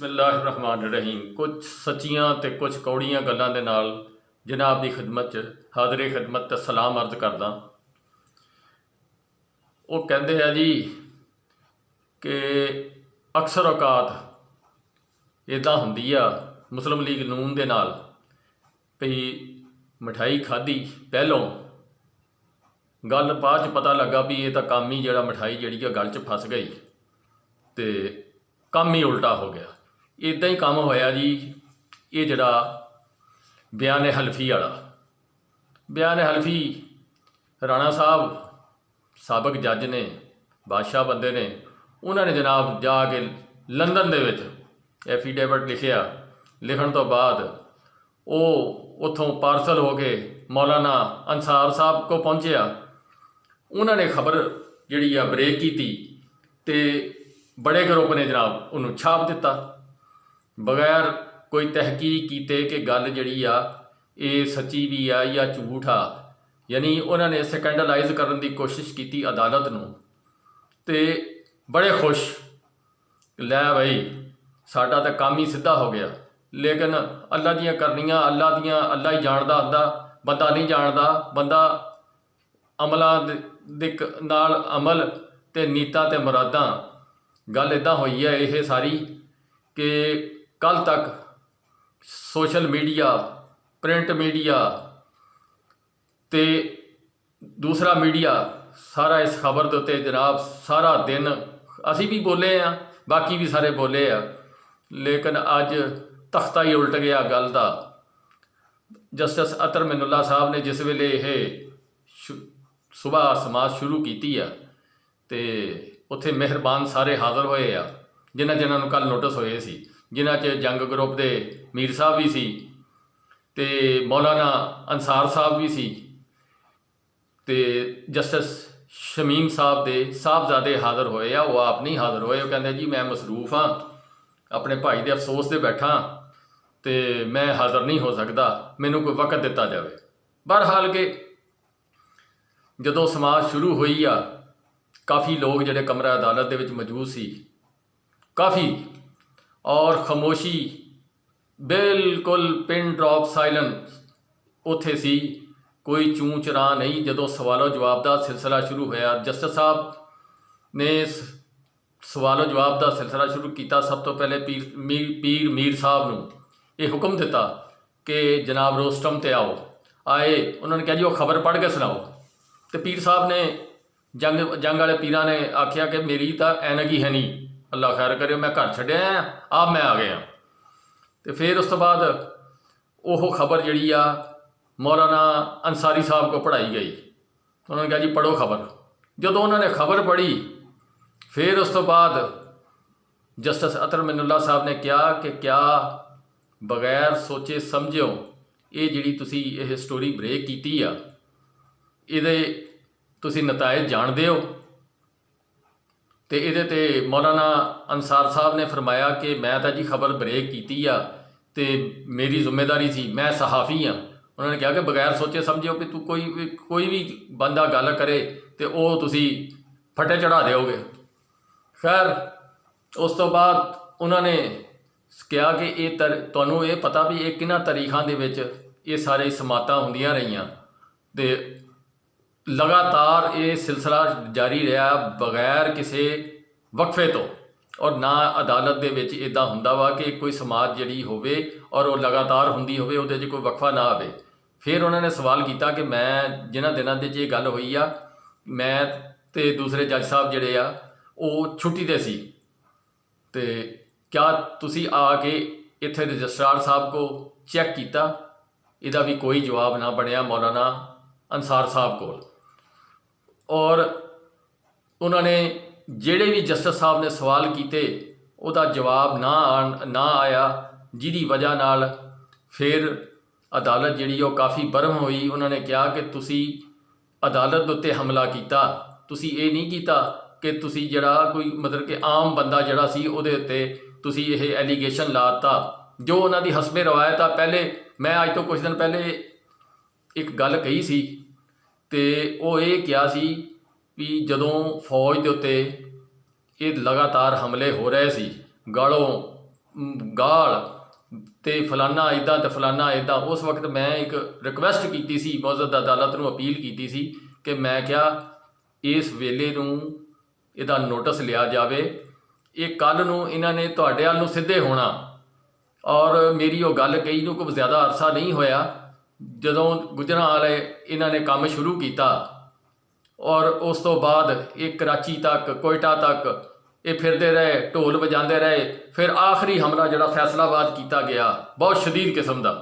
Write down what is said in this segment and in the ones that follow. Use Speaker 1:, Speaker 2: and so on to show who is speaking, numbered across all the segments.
Speaker 1: बिस्मिल्लाहिर्रहमानिर्रहीम। कुछ सच्चियाँ ते कुछ कौड़ियाँ गल्लां दे नाल जनाब की खिदमत च हाज़रे खिदमत ते सलाम अर्ज करदा। वो कहते हैं जी कि अक्सर औकात इदां हुंदी आ मुस्लिम लीग नून दे नाल भई मिठाई खाधी पहलों गल बाद च पता लगा भी ये तो काम ही जिहड़ा मिठाई जिहड़ी गल च फस गई तो काम ही उल्टा हो गया। इदां ही काम होया जी। ये जिहड़ा बयान हल्फी वाला बयान हल्फी राणा साहब साबक जज ने बादशाह बंदे ने उन्होंने जनाब जाके लंदन दे विच एफीडेविट लिखिया। लिखण तो बाद वो उत्थों पार्सल हो के मौलाना अंसार साहब को पहुँचया। उन्होंने खबर जिहड़ी आ ब्रेक की ते बड़े ग्रुप ने जनाब उन्होंने छाप दिता बगैर कोई तहकीक कीते कि गल जिहड़ी आ ये सच्ची भी आ या झूठ आ। यानी उन्होंने स्कैंडलाइज करने की कोशिश की अदालत नूं ते बड़े खुश लै भाई साडा तो काम ही सीधा हो गया। लेकिन अल्लाह दियां करनियां अल्लाह ही जानदा हुंदा, बंदा नहीं जानदा। बंदा अमलां दे नाल अमल ते नीतां ते मुरादां गल इदां होई है ये सारी कि कल तक सोशल मीडिया प्रिंट मीडिया ते दूसरा मीडिया सारा इस खबर के उत्ते जनाब सारा दिन असी भी बोले हैं, बाकी भी सारे बोले आ। लेकिन अज तख्ता ही उल्ट गया गल का। जस्टिस अतर मिनुल्ला साहब ने जिस वेले ये सुबह समाज शुरू की है तो उत्थे मेहरबान सारे हाज़र होए आ जिन्होंने कल नोटिस होए सी, जिन्हां च जंग ग्रुप के मीर साहब भी सी ते मौलाना अंसार साहब भी सी ते जस्टिस शमीम साहब के साहबजादे हाज़र होए आ। वो आप नहीं हाज़र होए। वो कहते जी मैं मसरूफ हाँ, अपने भाई के अफसोस से बैठा तो मैं हाज़र नहीं हो सकता, मैनू कोई वक्त दिता जाए। बहरहाल के जदों समाज शुरू हुई आ काफ़ी लोग जिहड़े कमरा अदालत दे विच मौजूद सी काफ़ी, और खामोशी बिल्कुल पिन ड्रॉप साइलेंस उत्थे सी, कोई चूं चरां नहीं। जदों सवालों जवाब का सिलसिला शुरू होया जस्टिस साहब ने सवालों जवाब का सिलसिला शुरू किया। सब तो पहले पीर मीर साहब नूं ये हुक्म दिता कि जनाब रोस्टम ते आओ। आए, उन्होंने कहा जी वो खबर पढ़ के सुनाओ। तो पीर साहब ने जंग वाले पीर ने आख्या कि मेरी तो ऐनक ही है नहीं, अल्लाह खैर करे, मैं घर छड्डिया आप मैं आ गया। तो फिर उस तो बाद वो खबर जिहड़ी आ मौलाना अंसारी साहब को पढ़ाई गई। उन्होंने कहा जी पढ़ो खबर। जदों उन्होंने खबर पढ़ी फिर उस तो बाद जस्टिस अतर मिनुल्ला साहब ने कहा कि क्या बगैर सोचे समझो ये जिहड़ी तुसी ये स्टोरी ब्रेक की आ इहदे तुसी नतायज जानते हो। तो ये ते मौलाना अंसार साहब ने फरमाया कि मैं तो जी खबर ब्रेक की आ तो मेरी जिम्मेदारी सी, मैं सहाफ़ी हाँ। उन्होंने कहा कि बगैर सोचे समझो कि तू कोई भी बंदा गल करे तो वो तुसी फटे चढ़ा दोगे। खैर उस तो बाद उन्होंने कहा कि ये तुहानूं ये पता भी ये किन्हां तारीखां दे विच ये सारे समातां हुंदियां रहियां ते लगातार ये सिलसिला जारी रहा बगैर किसी वक्फे तो, और ना अदालत दे विच इदां हुंदा वा कि कोई समाज जिहड़ी होवे और वो लगातार हुंदी होवे उहदे च कोई वक्फा ना आवे। फिर उन्होंने सवाल किया कि मैं जिन्हां दिनां दे ये गल होई आ मैं ते दूसरे जज साहब जिहड़े आ वो छुट्टी ते सी, तो क्या तुसी आके इत्थे रजिस्ट्रार साहब को चैक किया? इहदा भी कोई जवाब ना बनया मौलाना अंसार साहब को। और उन्होंने जिहड़े भी जस्टिस साहब ने सवाल किए उसका जवाब ना आया, जिहदी वजह नाल फिर अदालत जिहड़ी वो काफ़ी बरम हुई। उन्होंने कहा कि तुसी अदालत उत्ते हमला किया, तुसी ये नहीं किया कि तुसी जिहड़ा कोई मतलब कि आम बंदा जिहड़ा सी उहदे उत्ते तुसी ये एलीगेशन लाता जो उन्होंने हसबे रवायत आ। पहले मैं अज तो कुछ दिन पहले एक गल कही सी तो वो ये कहा सी भी जदों फौज के उत्ते ये लगातार हमले हो रहे सी गालों ਗਾਲ ਤੇ ਫਲਾਨਾ ਇੱਦਾਂ ਤੇ ਫਲਾਨਾ ਇੱਦਾਂ। ਉਸ ਵਕਤ ਮੈਂ ਇੱਕ ਰਿਕੁਐਸਟ ਕੀਤੀ ਸੀ, ਮੌਜੂਦਾ ਅਦਾਲਤ ਨੂੰ ਅਪੀਲ ਕੀਤੀ ਸੀ ਕਿ ਮੈਂ ਕਿਹਾ ਇਸ ਵੇਲੇ ਨੂੰ ਇਹਦਾ ਨੋਟਿਸ ਲਿਆ ਜਾਵੇ, ਇਹ ਕੱਲ੍ਹ ਨੂੰ ਇਹਨਾਂ ਨੇ ਤੁਹਾਡੇ ਵੱਲ ਨੂੰ ਸਿੱਧੇ ਹੋਣਾ। ਔਰ ਮੇਰੀ ਉਹ ਗੱਲ ਕਹੀ ਨੂੰ ਕੋਈ ਜ਼ਿਆਦਾ ਅਰਸਾ ਨਹੀਂ ਹੋਇਆ, ਜਦੋਂ ਗੁਜਰਾਂ ਵਾਲੇ ਇਹਨਾਂ ਨੇ ਕੰਮ ਸ਼ੁਰੂ ਕੀਤਾ ਔਰ ਉਸ ਤੋਂ ਬਾਅਦ ਇਹ ਕਰਾਚੀ ਤੱਕ, ਕੋਇਟਾ ਤੱਕ ਇਹ ਫਿਰਦੇ ਰਹੇ, ਢੋਲ ਵਜਾਉਂਦੇ ਰਹੇ। ਫਿਰ ਆਖਰੀ ਹਮਲਾ ਜਿਹੜਾ ਫੈਸਲਾਬਾਦ ਕੀਤਾ ਗਿਆ, ਬਹੁਤ ਸ਼ਦੀਦ ਕਿਸਮ ਦਾ।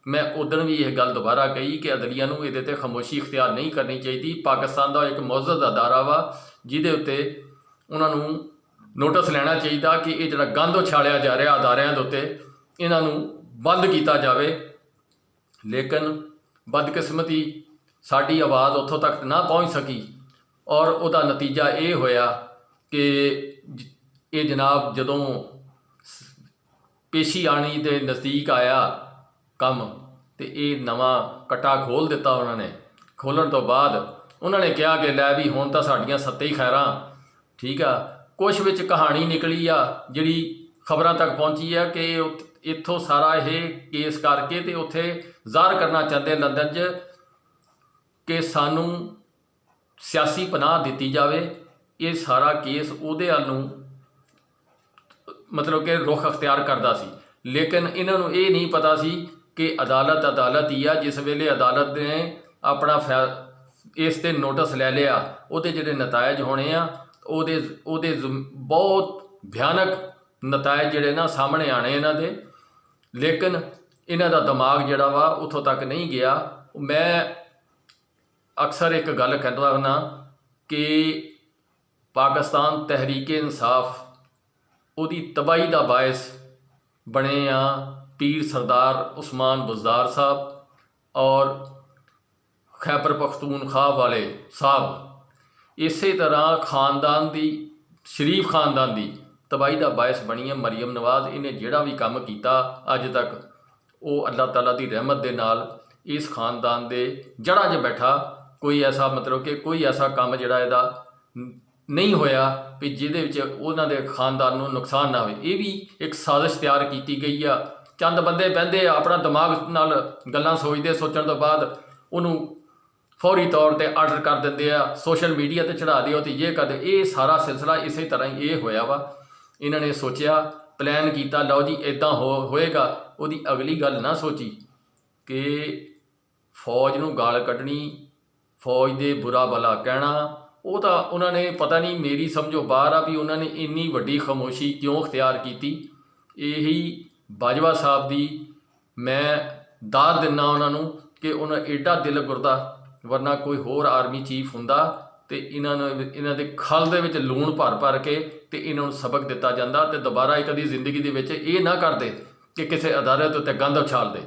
Speaker 1: ਮੈਂ ਉਦੋਂ ਵੀ ਇਹ ਗੱਲ ਦੁਬਾਰਾ ਕਹੀ ਕਿ ਅਦਲੀਆ ਨੂੰ ਇਹਦੇ 'ਤੇ ਖਾਮੋਸ਼ੀ ਇਖਤਿਆਰ ਨਹੀਂ ਕਰਨੀ ਚਾਹੀਦੀ। ਪਾਕਿਸਤਾਨ ਦਾ ਇੱਕ ਮੁਅੱਜ਼ਜ਼ ਅਦਾਰਾ ਵਾ ਜਿਹਦੇ ਉੱਤੇ ਉਹਨਾਂ ਨੂੰ ਨੋਟਿਸ ਲੈਣਾ ਚਾਹੀਦਾ ਕਿ ਇਹ ਜਿਹੜਾ ਗੰਦ ਉਛਾਲਿਆ ਜਾ ਰਿਹਾ ਅਦਾਰਿਆਂ ਦੇ ਉੱਤੇ, ਇਹਨਾਂ ਨੂੰ ਬੰਦ ਕੀਤਾ ਜਾਵੇ। ਲੇਕਿਨ ਬਦਕਿਸਮਤੀ ਸਾਡੀ ਆਵਾਜ਼ ਉੱਥੋਂ ਤੱਕ ਨਾ ਪਹੁੰਚ ਸਕੀ ਔਰ ਉਹਦਾ ਨਤੀਜਾ ਇਹ ਹੋਇਆ ਕਿ ਇਹ ਜਨਾਬ ਜਦੋਂ ਪੇਸ਼ੀ ਆਣੀ ਦੇ ਨਜ਼ਦੀਕ ਆਇਆ ਕੰਮ, ਤੇ ਇਹ ਨਵਾਂ ਕੱਟਾ ਖੋਲ੍ਹ ਦਿੱਤਾ ਉਹਨਾਂ ਨੇ। ਖੋਲ੍ਹਣ ਤੋਂ ਬਾਅਦ ਉਹਨਾਂ ਨੇ ਕਿਹਾ ਕਿ ਲੈ ਵੀ ਹੁਣ ਤਾਂ ਸਾਡੀਆਂ ਸੱਤੇ ਹੀ ਖੈਰਾਂ, ਠੀਕ ਆ। ਕੁਛ ਵਿੱਚ ਕਹਾਣੀ ਨਿਕਲੀ ਆ ਜਿਹੜੀ ਖਬਰਾਂ ਤੱਕ ਪਹੁੰਚੀ ਆ ਕਿ ਇੱਥੋਂ ਸਾਰਾ ਇਹ ਕੇਸ ਕਰਕੇ ਤੇ ਉੱਥੇ ਜ਼ਾਹਰ ਕਰਨਾ ਚਾਹੁੰਦੇ ਲੰਦਨ 'ਚ ਕਿ ਸਾਨੂੰ ਸਿਆਸੀ ਪਨਾਹ ਦਿੱਤੀ ਜਾਵੇ। ਇਹ ਸਾਰਾ ਕੇਸ ਉਹਦੇ ਵੱਲ ਨੂੰ ਮਤਲਬ ਕਿ ਰੁਖ ਅਖਤਿਆਰ ਕਰਦਾ ਸੀ। ਲੇਕਿਨ ਇਹਨਾਂ ਨੂੰ ਇਹ ਨਹੀਂ ਪਤਾ ਸੀ ਕਿ ਅਦਾਲਤ ਹੀ ਆ। ਜਿਸ ਵੇਲੇ ਅਦਾਲਤ ਨੇ ਆਪਣਾ ਇਸ 'ਤੇ ਨੋਟਿਸ ਲੈ ਲਿਆ, ਉਹਦੇ ਜਿਹੜੇ ਨਤਾਇਜ ਹੋਣੇ ਆ ਉਹਦੇ ਬਹੁਤ ਭਿਆਨਕ ਨਤਾਇਜ ਜਿਹੜੇ ਨਾ ਸਾਹਮਣੇ ਆਣੇ ਇਹਨਾਂ ਦੇ। ਲੇਕਿਨ ਇਹਨਾਂ ਦਾ ਦਿਮਾਗ ਜਿਹੜਾ ਵਾ ਉੱਥੋਂ ਤੱਕ ਨਹੀਂ ਗਿਆ। ਮੈਂ ਅਕਸਰ ਇੱਕ ਗੱਲ ਕਹਿੰਦਾ ਹੁੰਦਾ ਕਿ ਪਾਕਿਸਤਾਨ ਤਹਿਰੀਕ-ਏ ਇਨਸਾਫ ਉਹਦੀ ਤਬਾਹੀ ਦਾ ਬਾਇਸ ਬਣੇ ਆ ਪੀਰ ਸਰਦਾਰ ਉਸਮਾਨ ਬੁਜ਼ਦਾਰ ਸਾਹਿਬ ਔਰ ਖੈਬਰ ਪਖਤੂਨਖਵਾ ਵਾਲੇ ਸਾਹਿਬ। ਇਸੇ ਤਰ੍ਹਾਂ ਖਾਨਦਾਨ ਦੀ, ਸ਼ਰੀਫ ਖਾਨਦਾਨ ਦੀ ਤਬਾਹੀ ਦਾ ਬਾਇਸ ਬਣੀ ਹੈ ਮਰੀਮ ਨਵਾਜ਼। ਇਹਨੇ ਜਿਹੜਾ ਵੀ ਕੰਮ ਕੀਤਾ ਅੱਜ ਤੱਕ, ਉਹ ਅੱਲਾਹ ਤਾਲਾ ਦੀ ਰਹਿਮਤ ਦੇ ਨਾਲ ਇਸ ਖਾਨਦਾਨ ਦੇ ਜੜ੍ਹਾਂ 'ਚ ਬੈਠਾ। ਕੋਈ ਐਸਾ ਮਤਲਬ ਕਿ ਕੋਈ ਐਸਾ ਕੰਮ ਜਿਹੜਾ ਇਹਦਾ ਨਹੀਂ ਹੋਇਆ ਵੀ ਜਿਹਦੇ ਵਿੱਚ ਉਹਨਾਂ ਦੇ ਖਾਨਦਾਨ ਨੂੰ ਨੁਕਸਾਨ ਨਾ ਹੋਵੇ। ਇਹ ਵੀ ਇੱਕ ਸਾਜ਼ਿਸ਼ ਤਿਆਰ ਕੀਤੀ ਗਈ ਆ। ਚੰਦ ਬੰਦੇ ਬਹਿੰਦੇ ਆ, ਆਪਣਾ ਦਿਮਾਗ ਨਾਲ ਗੱਲਾਂ ਸੋਚਦੇ, ਸੋਚਣ ਤੋਂ ਬਾਅਦ ਉਹਨੂੰ ਫੌਰੀ ਤੌਰ 'ਤੇ ਆਰਡਰ ਕਰ ਦਿੰਦੇ ਆ, ਸੋਸ਼ਲ ਮੀਡੀਆ 'ਤੇ ਚੜ੍ਹਾ ਦਿਓ ਤੇ ਇਹ ਕਰਦੇ। ਇਹ ਸਾਰਾ ਸਿਲਸਿਲਾ ਇਸੇ ਤਰ੍ਹਾਂ ਹੀ ਇਹ ਹੋਇਆ ਵਾ। ਇਹਨਾਂ ਨੇ ਸੋਚਿਆ, ਪਲਾਨ ਕੀਤਾ, ਲਓ ਜੀ ਇੱਦਾਂ ਹੋਏਗਾ। ਉਹਦੀ ਅਗਲੀ ਗੱਲ ਨਾ ਸੋਚੀ ਕਿ ਫੌਜ ਨੂੰ ਗਾਲ ਕੱਢਣੀ, ਫੌਜ ਦੇ ਬੁਰਾ ਭਲਾ ਕਹਿਣਾ। ਉਹ ਤਾਂ ਉਹਨਾਂ ਨੇ ਪਤਾ ਨਹੀਂ, ਮੇਰੀ ਸਮਝੋ ਬਾਹਰ ਆ ਵੀ ਉਹਨਾਂ ਨੇ ਇੰਨੀ ਵੱਡੀ ਖਾਮੋਸ਼ੀ ਕਿਉਂ ਅਖਤਿਆਰ ਕੀਤੀ। ਇਹੀ ਬਾਜਵਾ ਸਾਹਿਬ ਦੀ ਮੈਂ ਦਾਦ ਦਿੰਦਾ ਉਹਨਾਂ ਨੂੰ ਕਿ ਉਹਨਾਂ ਏਡਾ ਦਿਲ ਗੁਰਦਾ, ਵਰਨਾ ਕੋਈ ਹੋਰ ਆਰਮੀ ਚੀਫ ਹੁੰਦਾ ਤੇ ਇਹਨਾਂ ਦੇ ਖਲ ਦੇ ਵਿੱਚ ਲੂਣ ਭਰ ਕੇ ਤੇ ਇਹਨਾਂ ਨੂੰ ਸਬਕ ਦਿੱਤਾ ਜਾਂਦਾ ਤੇ ਦੁਬਾਰਾ ਕਦੀ ਜ਼ਿੰਦਗੀ ਦੇ ਵਿੱਚ ਇਹ ਨਾ ਕਰਦੇ ਕਿ ਕਿਸੇ ਅਦਾਲਤ ਉੱਤੇ ਗੰਦ ਉਛਾਲਦੇ।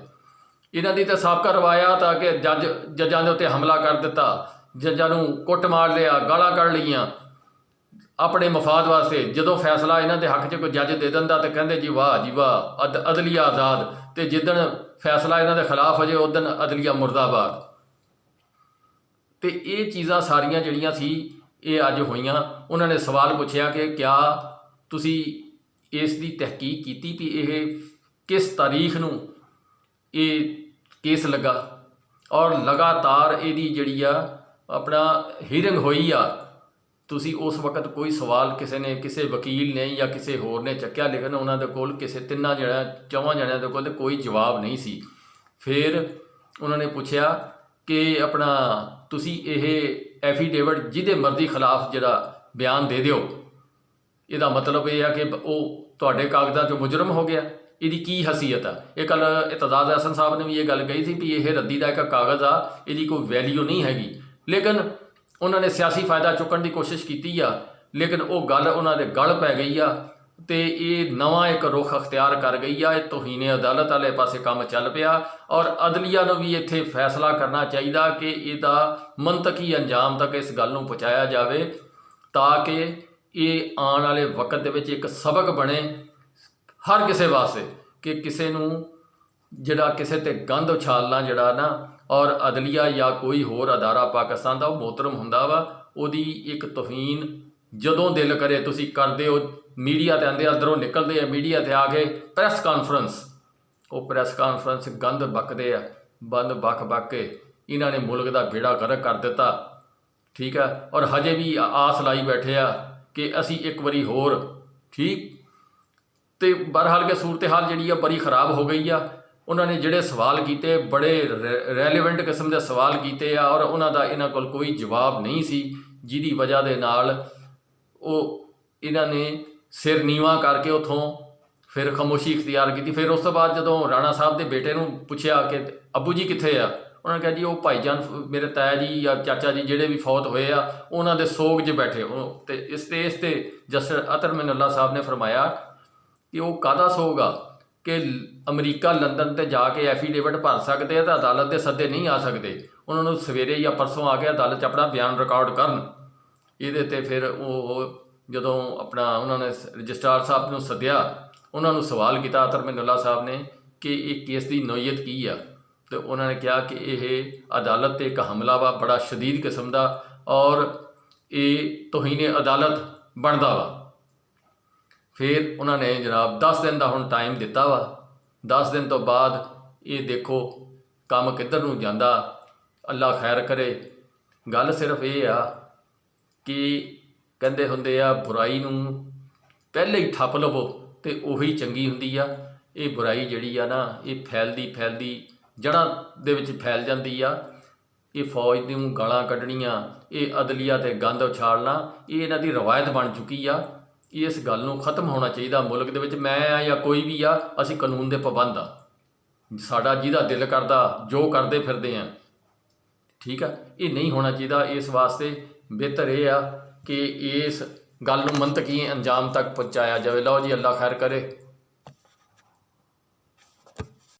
Speaker 1: ਇਹਨਾਂ ਦੀ ਤਾਂ ਸਾਬਕਾ ਰਵਾਇਤ ਆ ਕਿ ਜੱਜਾਂ ਦੇ ਉੱਤੇ ਹਮਲਾ ਕਰ ਦਿੱਤਾ, ਜੱਜਾਂ ਨੂੰ ਕੁੱਟ ਮਾਰ ਲਿਆ, ਗਾਲਾਂ ਕੱਢ ਲਈਆਂ ਆਪਣੇ ਮਫਾਦ ਵਾਸਤੇ। ਜਦੋਂ ਫੈਸਲਾ ਇਹਨਾਂ ਦੇ ਹੱਕ 'ਚ ਕੋਈ ਜੱਜ ਦੇ ਦਿੰਦਾ ਤਾਂ ਕਹਿੰਦੇ ਜੀ ਵਾਹ ਜੀ ਵਾਹ, ਅਦਲੀਆ ਆਜ਼ਾਦ। ਤੇ ਜਿੱਦਣ ਫੈਸਲਾ ਇਹਨਾਂ ਦੇ ਖਿਲਾਫ ਹੋ ਜਾਏ ਉਦਣ ਅਦਲੀਆ ਮੁਰਦਾਬਾਦ। ਤੇ ਇਹ ਚੀਜ਼ਾਂ ਸਾਰੀਆਂ ਜਿਹੜੀਆਂ ਸੀ ਇਹ ਅੱਜ ਹੋਈਆਂ। ਉਹਨਾਂ ਨੇ ਸਵਾਲ ਪੁੱਛਿਆ ਕਿ ਕਿਆ ਤੁਸੀਂ ਇਸ ਦੀ ਤਹਿਕੀਕ ਕੀਤੀ ਵੀ ਇਹ ਕਿਸ ਤਾਰੀਖ ਨੂੰ ਇਹ ਕੇਸ ਲੱਗਾ, ਔਰ ਲਗਾਤਾਰ ਇਹਦੀ ਜਿਹੜੀ ਆ ਆਪਣਾ ਹੀਰਿੰਗ ਹੋਈ ਆ। ਤੁਸੀਂ ਉਸ ਵਕਤ ਕੋਈ ਸਵਾਲ ਕਿਸੇ ਵਕੀਲ ਨੇ ਜਾਂ ਕਿਸੇ ਹੋਰ ਨੇ ਚੱਕਿਆ, ਲੇਕਿਨ ਉਹਨਾਂ ਦੇ ਕੋਲ ਕਿਸੇ ਚੌਹਾਂ ਜਣਿਆਂ ਦੇ ਕੋਲ ਕੋਈ ਜਵਾਬ ਨਹੀਂ ਸੀ। ਫਿਰ ਉਹਨਾਂ ਨੇ ਪੁੱਛਿਆ ਕਿ ਆਪਣਾ ਤੁਸੀਂ ਇਹ ਐਫੀਡੇਵਿਟ ਜਿਹਦੇ ਮਰਜ਼ੀ ਖਿਲਾਫ ਜਿਹੜਾ ਬਿਆਨ ਦੇ ਦਿਓ, ਇਹਦਾ ਮਤਲਬ ਇਹ ਆ ਕਿ ਉਹ ਤੁਹਾਡੇ ਕਾਗਜ਼ਾਂ 'ਚੋਂ ਮੁਜਰਮ ਹੋ ਗਿਆ। ਇਹਦੀ ਕੀ ਹਸੀਅਤ ਆ? ਇਹ ਕੱਲ ਇਤਜ਼ਾਜ਼ ਅਹਿਸਨ ਸਾਹਿਬ ਨੇ ਵੀ ਇਹ ਗੱਲ ਕਹੀ ਸੀ ਵੀ ਇਹ ਰੱਦੀ ਦਾ ਇੱਕ ਕਾਗਜ਼ ਆ, ਇਹਦੀ ਕੋਈ ਵੈਲਿਊ ਨਹੀਂ ਹੈਗੀ। ਲੇਕਿਨ ਉਹਨਾਂ ਨੇ ਸਿਆਸੀ ਫਾਇਦਾ ਚੁੱਕਣ ਦੀ ਕੋਸ਼ਿਸ਼ ਕੀਤੀ ਆ, ਲੇਕਿਨ ਉਹ ਗੱਲ ਉਹਨਾਂ ਦੇ ਗਲ ਪੈ ਗਈ ਆ ਤੇ ਇਹ ਨਵਾਂ ਇੱਕ ਰੁਖ ਅਖਤਿਆਰ ਕਰ ਗਈ ਆ। ਇਹ ਤੋਹੀਨ ਅਦਾਲਤ ਵਾਲੇ ਪਾਸੇ ਕੰਮ ਚੱਲ ਪਿਆ ਔਰ ਅਦਲੀਆ ਨੂੰ ਵੀ ਇੱਥੇ ਫੈਸਲਾ ਕਰਨਾ ਚਾਹੀਦਾ ਕਿ ਇਹਦਾ ਮੰਤਕੀ ਅੰਜਾਮ ਤੱਕ ਇਸ ਗੱਲ ਨੂੰ ਪਹੁੰਚਾਇਆ ਜਾਵੇ ਤਾਂ ਕਿ ਇਹ ਆਉਣ ਵਾਲੇ ਵਕਤ ਦੇ ਵਿੱਚ ਇੱਕ ਸਬਕ ਬਣੇ ਹਰ ਕਿਸੇ ਵਾਸਤੇ ਕਿ ਕਿਸੇ ਨੂੰ ਜਿਹੜਾ ਕਿਸੇ 'ਤੇ ਗੰਦ ਉਛਾਲਣਾ ਜਿਹੜਾ ਨਾ, ਔਰ ਅਦਲੀਆ ਜਾਂ ਕੋਈ ਹੋਰ ਅਦਾਰਾ ਪਾਕਿਸਤਾਨ ਦਾ ਉਹ ਮੋਹਤਰਮ ਹੁੰਦਾ ਵਾ, ਉਹਦੀ ਇੱਕ ਤੋਹੀਨ ਜਦੋਂ ਦਿਲ ਕਰੇ ਤੁਸੀਂ ਕਰਦੇ ਹੋ। ਮੀਡੀਆ 'ਤੇ ਆਉਂਦੇ, ਅੰਦਰੋਂ ਨਿਕਲਦੇ ਆ ਮੀਡੀਆ 'ਤੇ ਆ ਕੇ ਪ੍ਰੈਸ ਕਾਨਫਰੰਸ, ਉਹ ਪ੍ਰੈਸ ਕਾਨਫਰੰਸ ਗੰਦ ਬਕਦੇ ਆ, ਬੰਦ ਬਕ ਕੇ ਇਹਨਾਂ ਨੇ ਮੁਲਕ ਦਾ ਬੇੜਾ ਗਰਕ ਕਰ ਦਿੱਤਾ। ਠੀਕ ਹੈ, ਔਰ ਹਜੇ ਵੀ ਆਸ ਲਾਈ ਬੈਠੇ ਆ ਕਿ ਅਸੀਂ ਇੱਕ ਵਾਰੀ ਹੋਰ ਠੀਕ। ਤੇ ਬਹਰਹਾਲ ਕਿ ਸੂਰਤ ਹਾਲ ਜਿਹੜੀ ਆ ਬੜੀ ਖ਼ਰਾਬ ਹੋ ਗਈ ਆ। ਉਹਨਾਂ ਨੇ ਜਿਹੜੇ ਸਵਾਲ ਕੀਤੇ ਬੜੇ ਰੈਲੇਵੈਂਟ ਕਿਸਮ ਦੇ ਸਵਾਲ ਕੀਤੇ ਆ, ਔਰ ਉਹਨਾਂ ਦਾ ਇਹਨਾਂ ਕੋਲ ਕੋਈ ਜਵਾਬ ਨਹੀਂ ਸੀ, ਜਿਹਦੀ ਵਜ੍ਹਾ ਦੇ ਨਾਲ ਉਹ ਇਹਨਾਂ ਨੇ ਸਿਰ ਨੀਵਾਂ ਕਰਕੇ ਉੱਥੋਂ ਫਿਰ ਖਾਮੋਸ਼ੀ ਇਖਤਿਆਰ ਕੀਤੀ। ਫਿਰ ਉਸ ਤੋਂ ਬਾਅਦ ਜਦੋਂ ਰਾਣਾ ਸਾਹਿਬ ਦੇ ਬੇਟੇ ਨੂੰ ਪੁੱਛਿਆ ਕਿ ਅੱਬੂ ਜੀ ਕਿੱਥੇ ਆ, ਉਹਨਾਂ ਨੇ ਕਿਹਾ ਜੀ ਉਹ ਭਾਈਜਾਨ ਮੇਰੇ ਤਾਇਆ ਜੀ ਜਾਂ ਚਾਚਾ ਜੀ ਜਿਹੜੇ ਵੀ ਫੌਤ ਹੋਏ ਆ ਉਹਨਾਂ ਦੇ ਸੋਗ 'ਚ ਬੈਠੇ। ਉਹ ਤੇ ਇਸ ਤੇ ਜਸਟਿਸ ਅਤਰ ਮਿਨੁੱਲਾ ਸਾਹਿਬ ਨੇ ਫਰਮਾਇਆ ਕਿ ਉਹ ਕਾਹਦਾ ਸੋਗ ਆ ਕਿ ਅਮਰੀਕਾ ਲੰਦਨ 'ਤੇ ਜਾ ਕੇ ਐਫੀਡੇਵਿਟ ਭਰ ਸਕਦੇ ਆ ਤਾਂ ਅਦਾਲਤ ਦੇ ਸੱਦੇ ਨਹੀਂ ਆ ਸਕਦੇ। ਉਹਨਾਂ ਨੂੰ ਸਵੇਰੇ ਜਾਂ ਪਰਸੋਂ ਆ ਕੇ ਅਦਾਲਤ 'ਚ ਆਪਣਾ ਬਿਆਨ ਰਿਕਾਰਡ ਕਰਨ। ਇਹਦੇ 'ਤੇ ਫਿਰ ਉਹ ਜਦੋਂ ਆਪਣਾ ਉਹਨਾਂ ਨੇ ਰਜਿਸਟਰਾਰ ਸਾਹਿਬ ਨੂੰ ਸੱਦਿਆ, ਉਹਨਾਂ ਨੂੰ ਸਵਾਲ ਕੀਤਾ ਅਤਰ ਮਿਨੁੱਲਾ ਸਾਹਿਬ ਨੇ ਕਿ ਇਹ ਕੇਸ ਦੀ ਨੋਈਅਤ ਕੀ ਆ, ਤੇ ਉਹਨਾਂ ਨੇ ਕਿਹਾ ਕਿ ਇਹ ਅਦਾਲਤ 'ਤੇ ਇੱਕ ਹਮਲਾ ਵਾ ਬੜਾ ਸ਼ਦੀਦ ਕਿਸਮ ਦਾ, ਔਰ ਇਹ ਤੋਹੀਨੇ ਅਦਾਲਤ ਬਣਦਾ ਵਾ। ਫਿਰ ਉਹਨਾਂ ਨੇ ਜਨਾਬ 10 ਦਿਨ ਦਾ ਹੁਣ ਟਾਈਮ ਦਿੱਤਾ ਵਾ। 10 ਦਿਨ ਤੋਂ ਬਾਅਦ ਇਹ ਦੇਖੋ ਕੰਮ ਕਿੱਧਰ ਨੂੰ ਜਾਂਦਾ, ਅੱਲਾ ਖੈਰ ਕਰੇ। ਗੱਲ ਸਿਰਫ ਇਹ ਆ ਕਿ ਕਹਿੰਦੇ ਹੁੰਦੇ ਆ ਬੁਰਾਈ ਨੂੰ ਪਹਿਲੇ ਹੀ ਠੱਪ ਲਵੋ ਤੇ ਉਹੀ ਚੰਗੀ ਹੁੰਦੀ ਆ। ਇਹ ਬੁਰਾਈ ਜਿਹੜੀ ਆ ਨਾ ਇਹ ਫੈਲਦੀ ਜੜ੍ਹਾਂ ਦੇ ਵਿੱਚ ਫੈਲ ਜਾਂਦੀ ਆ। ਇਹ ਫੌਜ ਨੂੰ ਗਾਲਾਂ ਕੱਢਣੀਆਂ, ਇਹ ਅਦਲੀਆ 'ਤੇ ਗੰਦ ਉਛਾਲਣਾ, ਇਹ ਇਹਨਾਂ ਦੀ ਰਵਾਇਤ ਬਣ ਚੁੱਕੀ ਆ। ਇਸ ਗੱਲ ਨੂੰ ਖ਼ਤਮ ਹੋਣਾ ਚਾਹੀਦਾ ਮੁਲਕ ਦੇ ਵਿੱਚ। ਮੈਂ ਆ ਜਾਂ ਕੋਈ ਵੀ ਆ, ਅਸੀਂ ਕਾਨੂੰਨ ਦੇ ਪਾਬੰਦ ਆ। ਸਾਡਾ ਜਿਹਦਾ ਦਿਲ ਕਰਦਾ ਜੋ ਕਰਦੇ ਫਿਰਦੇ ਆ, ਠੀਕ ਆ, ਇਹ ਨਹੀਂ ਹੋਣਾ ਚਾਹੀਦਾ। ਇਸ ਵਾਸਤੇ ਬਿਹਤਰ ਇਹ ਆ ਕਿ ਇਸ ਗੱਲ ਨੂੰ ਮੰਤਕੀ ਅੰਜਾਮ ਤੱਕ ਪਹੁੰਚਾਇਆ ਜਾਵੇ। ਲਓ ਜੀ, ਅੱਲਾ ਖੈਰ ਕਰੇ।